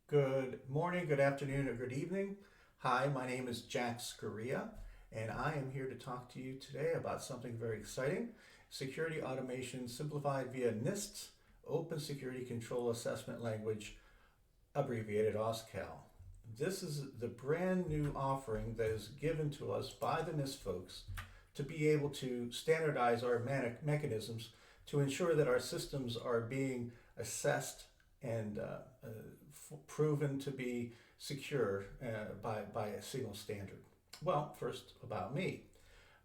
Good morning, good afternoon, or good evening. Hi, my name is Jack Scaria, and I am here to talk to you today about something very exciting: security automation simplified via NIST, Open Security Control Assessment Language, abbreviated Oscal. This is the brand new offering that is given to us by the NIST folks to be able to standardize our mechanisms to ensure that our systems are being assessed and proven to be secure by a single standard. Well, first about me.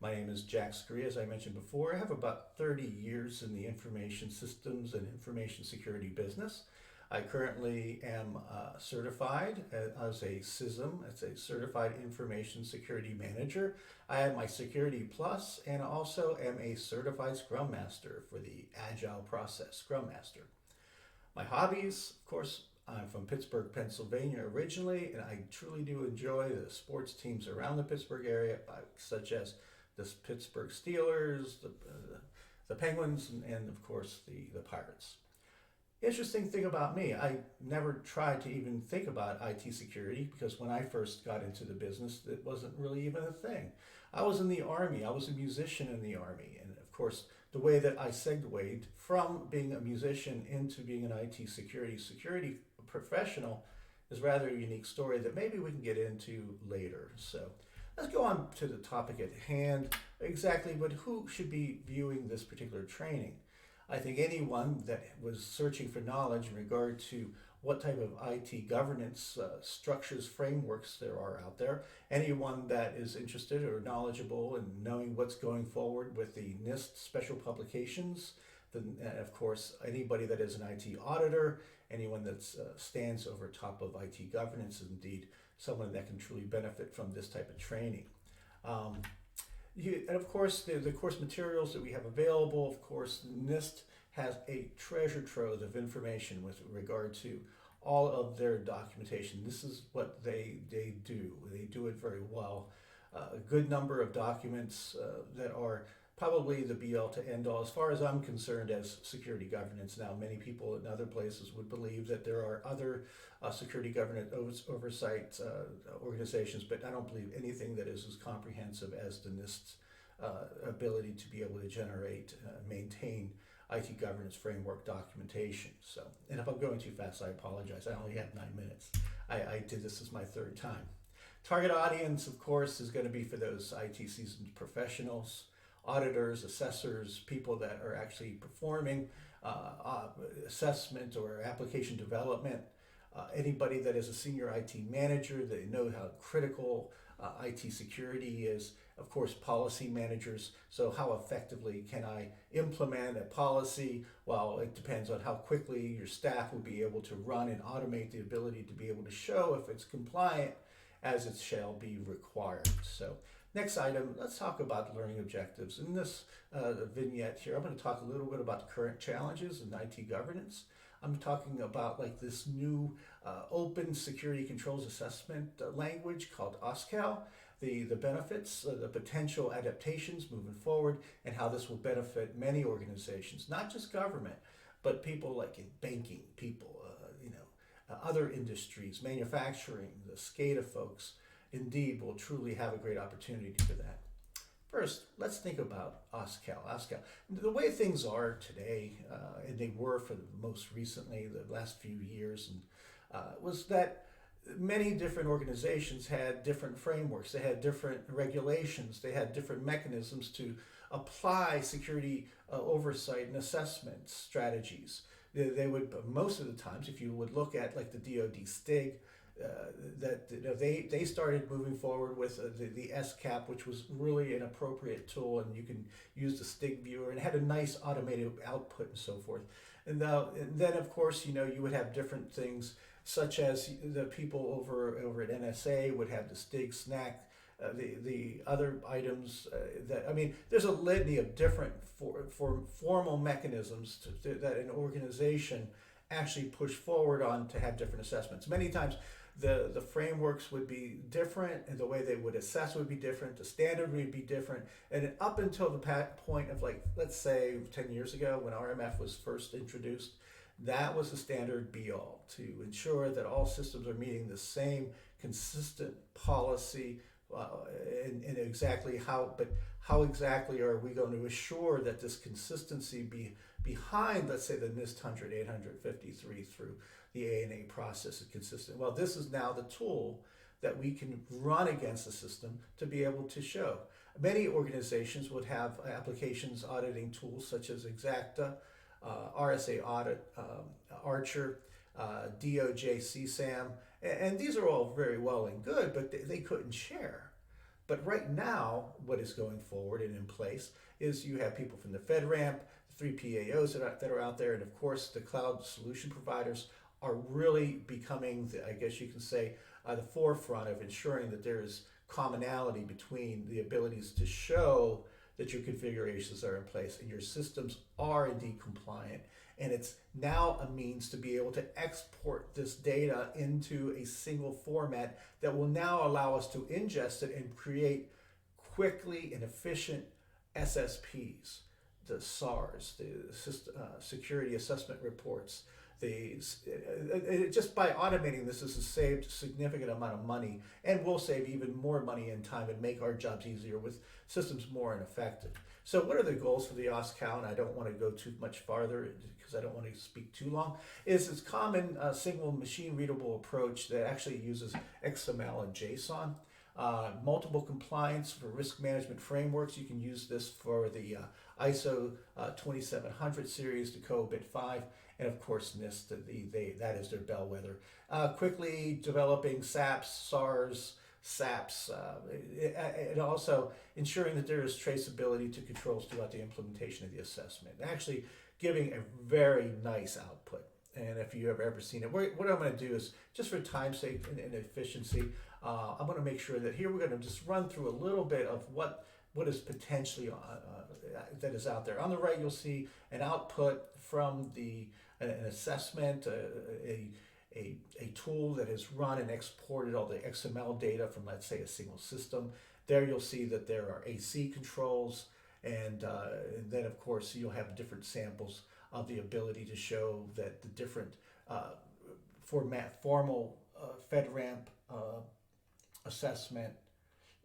My name is Jack Scree, as I mentioned before. I have about 30 years in the information systems and information security business. I currently am certified as a CISM, as a Certified Information Security Manager. I have my Security Plus and also am a Certified Scrum Master for the Agile Process Scrum Master. My hobbies, of course, I'm from Pittsburgh, Pennsylvania originally, and I truly do enjoy the sports teams around the Pittsburgh area, such as the Pittsburgh Steelers, the Penguins, and of course the Pirates. Interesting thing about me, I never tried to even think about IT security because when I first got into the business, it wasn't really even a thing. I was in the Army, I was a musician in the Army, and of course, the way that I segued from being a musician into being an IT security professional is rather a unique story that maybe we can get into later. So let's go on to the topic at hand. Exactly, but who should be viewing this particular training? I think anyone that was searching for knowledge in regard to what type of IT governance structures, frameworks there are out there, anyone that is interested or knowledgeable in knowing what's going forward with the NIST special publications, then of course anybody that is an IT auditor, anyone that stands over top of IT governance is indeed someone that can truly benefit from this type of training. Um, and of course, the course materials that we have available, of course, NIST has a treasure trove of information with regard to all of their documentation. This is what they do. They do it very well. A good number of documents that are probably the be all to end all as far as I'm concerned as security governance. Now, many people in other places would believe that there are other security governance oversight organizations, but I don't believe anything that is as comprehensive as the NIST's ability to be able to generate, maintain IT governance framework documentation. So, and if I'm going too fast, I apologize. I only have 9 minutes. I did this as my third time. Target audience, of course, is going to be for those IT seasoned professionals, auditors, assessors, people that are actually performing assessment or application development. Anybody that is a senior IT manager, they know how critical IT security is. Of course, policy managers. So how effectively can I implement a policy? Well, it depends on how quickly your staff will be able to run and automate the ability to be able to show if it's compliant as it shall be required. So next item, let's talk about learning objectives. In this vignette here, I'm going to talk a little bit about the current challenges in IT governance. I'm talking about like this new open security controls assessment language called Oscal, the benefits, the potential adaptations moving forward, and how this will benefit many organizations, not just government, but people like in banking, people, other industries, manufacturing, the SCADA folks, indeed will truly have a great opportunity for that. First, let's think about Oscal. Oscal, the way things are today, and they were for the most recently, the last few years, and was that many different organizations had different frameworks, they had different regulations, they had different mechanisms to apply security oversight and assessment strategies. They would, most of the times, if you would look at like the DoD STIG, they started moving forward with the SCAP, which was really an appropriate tool, and you can use the STIG viewer, and it had a nice automated output and so forth. And then of course, you would have different things such as the people over at NSA would have the STIG snack. The other items there's a litany of different formal mechanisms that an organization actually push forward on to have different assessments. Many times the frameworks would be different and the way they would assess would be different, the standard would be different, and up until the point of, like, let's say 10 years ago when RMF was first introduced, That was the standard be-all to ensure that all systems are meeting the same consistent policy, and exactly how exactly are we going to assure that this consistency behind, let's say, the NIST 100, 853 through the A&A process is consistent. Well, this is now the tool that we can run against the system to be able to show. Many organizations would have applications auditing tools such as Exacta, RSA Audit, Archer, DOJ, CSAM, and these are all very well and good, but they couldn't share. But right now, what is going forward and in place is you have people from the FedRAMP, the three PAOs that are out there, and of course the cloud solution providers are really becoming, I guess you can say, the forefront of ensuring that there is commonality between the abilities to show that your configurations are in place and your systems are indeed compliant. And it's now a means to be able to export this data into a single format that will now allow us to ingest it and create quickly and efficient SSPs, the SARs, the security assessment reports. Just by automating this has saved a significant amount of money, and will save even more money and time and make our jobs easier with systems more effective. So what are the goals for the Oscal? And I don't want to go too much farther because I don't want to speak too long. Is this common single machine readable approach that actually uses XML and JSON. Multiple compliance for risk management frameworks. You can use this for the ISO 2700 series, the COBIT 5, and of course NIST, that is their bellwether. Quickly developing SAPs, SARs, SAPs, and also ensuring that there is traceability to controls throughout the implementation of the assessment. Actually giving a very nice output. And if you have ever seen it, what I'm going to do is, just for time's sake and efficiency, I'm going to make sure that here we're going to just run through a little bit of what is potentially that is out there. On the right, you'll see an output from an assessment, a tool that has run and exported all the XML data from, let's say, a single system. There you'll see that there are AC controls, and then of course you'll have different samples of the ability to show that the different formal FedRAMP assessment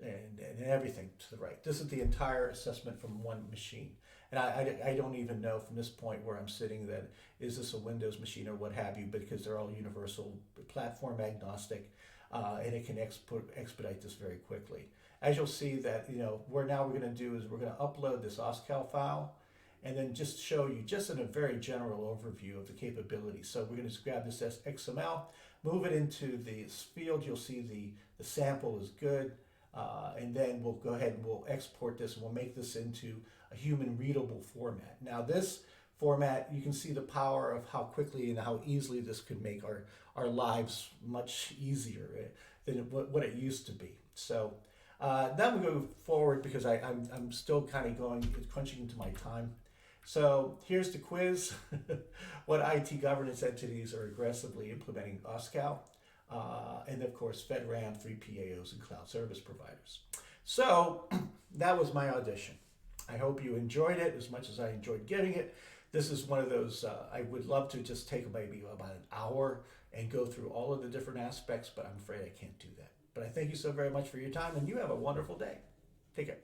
and everything to the right. This is the entire assessment from one machine. And I don't even know from this point where I'm sitting that is this a Windows machine or what have you, because they're all universal platform agnostic, and it can expedite this very quickly. As you'll see that, we're going to do is we're going to upload this Oscal file and then just show you just in a very general overview of the capabilities. So we're going to just grab this as XML, move it into this field. You'll see the sample is good. And then we'll go ahead and we'll export this and we'll make this into a human readable format. Now this format, you can see the power of how quickly and how easily this could make our lives much easier than what it used to be. So then we go forward because I'm still kind of crunching into my time. So here's the quiz. What IT governance entities are aggressively implementing Oscal? And of course, FedRAMP, 3 PAOs, and cloud service providers. So that was my audition. I hope you enjoyed it as much as I enjoyed giving it. This is one of those, I would love to just take maybe about an hour and go through all of the different aspects, but I'm afraid I can't do that. But I thank you so very much for your time, and you have a wonderful day. Take care.